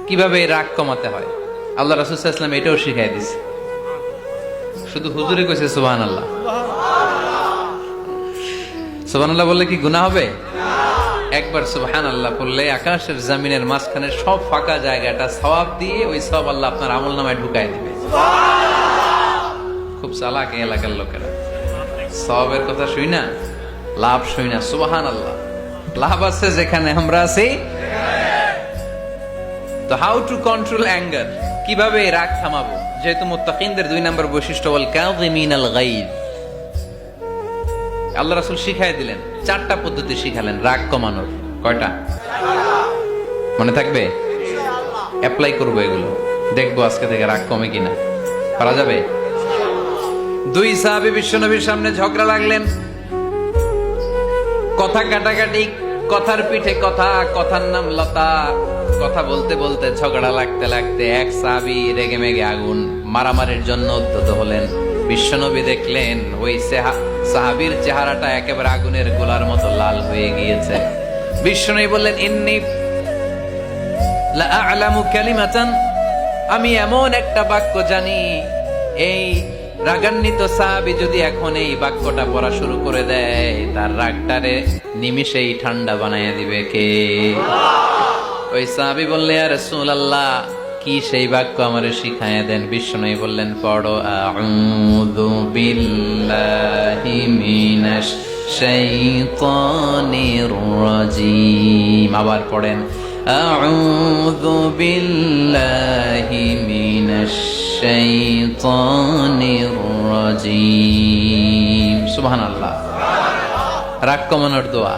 কিভাবে রাগ কমাতে হয় আল্লাহ রাসূল সাল্লাল্লাহু আলাইহি ওয়াসাল্লাম এটাও শিখাই দিয়েছে। শুধু হুজুরে কইছে সুবহানাল্লাহ। সুবহানাল্লাহ বললে কি গুনাহ হবে? একবার সুবহানাল্লাহ বললে আকাশের জমিনের মাঝখানে সব ফাঁকা জায়গাটা সওয়াব দিয়ে ওই সওয়াব আল্লাহ আপনার আমলনামায় ঢুকায় দিবে। খুব চালাক এই এলাকার লোকেরা, সওয়াবের কথা শুই না, লাভ শুই না। সুবহানাল্লাহ, লাভ আছে যেখানে আমরা আছি। তো হাউ টু কন্ট্রোল অ্যাঙ্গার, কিভাবে রাগ থামাবো? যেহেতু মুত্তাকিনদের 2 নম্বর বৈশিষ্ট্য ওয়াল কাযিমিনাল গায়জ, আল্লাহ রাসূল শিখাই দিলেন 4টা পদ্ধতি শিখালেন রাগ কমানোর। কয়টা মনে থাকবে? অ্যাপ্লাই করবো এগুলো, দেখবো আজকে থেকে রাগ কমে কিনা। পারা যাবে? 2 সাহাবী বিশ্বনবীর সামনে ঝগড়া লাগলেন, কথা কাটাকাটি, কথার পিঠে কথা, কথার নাম লতা। কথা বলতে বলতে ঝগড়া লাগতে লাগতে এক সাহাবী রেগে মেগে আগুন, মারামারির জন্য উদ্যত হলেন। বিশ্বনবী দেখলেন ওই সাহাবীর চেহারাটা একেবারে আগুনের গোলার মতো লাল হয়ে গিয়েছে। বিশ্বনবী বললেন, ইন্নী লা আ'লামু কালিমাতান, আমি এমন একটা বাক্য জানি, এই রাগান্বিত সাহাবী যদি এখন এই বাক্যটা পড়া শুরু করে দেয়, তার রাগটারে নিমিষেই ঠান্ডা বানায় দিবে কে? ওই সাহাবী বললেন, ইয়া রাসূলুল্লাহ, কি সেই বাক্য আমারে শিখায়া দেন। বিশ্বনবী বললেন, পড়ো আউযু বিল্লাহি মিনাশ শাইতানির রাজীম। আবার পড়েন আউযু বিল্লাহি মিনাশ শাইতানির রাজীম। সুবহানাল্লাহ। রাগ কমানোর দোয়া,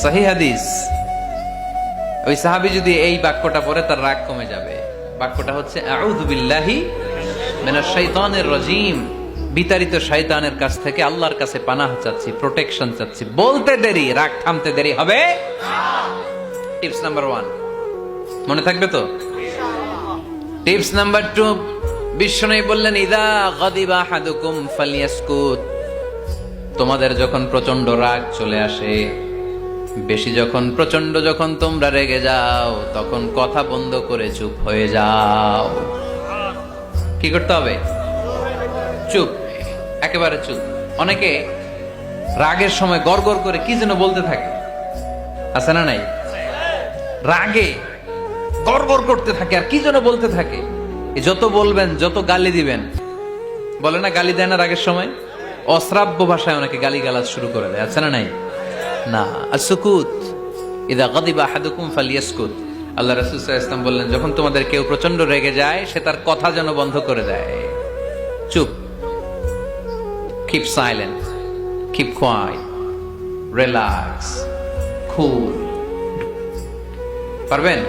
সহিহ হাদিস। ওই সাহাবী যদি এই বাক্যটা পড়ে তার রাগ কমে যাবে। বাক্যটা হচ্ছে আউযু বিল্লাহি মিনাশ শাইতানির রাজীম, বিতাড়িত শয়তানের কাছ থেকে আল্লাহর কাছে পানাহ চাচ্ছি, প্রোটেকশন চাচ্ছি। বলতে দেরি, রাগ থামতে দেরি হবে না। টিপস নাম্বার 1 মনে থাকবে তো? টিপস নাম্বার 2, বিশ্বনবী বললেন, ইযা গাদিবা আহাদুকুম ফালইয়াসকুত, তোমাদের যখন প্রচন্ড রাগ চলে আসে, বেশি যখন প্রচন্ড যখন তোমরা রেগে যাও, তখন কথা বন্ধ করে চুপ হয়ে যাও। কি করতে হবে? চুপ, একেবারে চুপ। অনেকে রাগের সময় গড়গড় করে কি যেন বলতে থাকে, আছে না নাই? রাগে গড়গড় করতে থাকে আর কি যেন বলতে থাকে। যত বলবেন, যত গালি দিবেন, বলে না গালি দেয় না রাগের সময়, অশ্রাব্য ভাষায় অনেকে গালি গালাজ শুরু করে দেয়, আছে না নাই? না, আসুকুত, ইযা গাদিবা আহাদুকুম ফালইয়াসকুত। আল্লাহ রাসূল সাল্লাল্লাহু আলাইহি ওয়াসাল্লাম বললেন, যখন তোমাদের কেউ প্রচন্ড রেগে যায়, সে তার কথা যেন বন্ধ করে দেয়। চুপ, keep silent, keep quiet, relax, cool. পারবেন?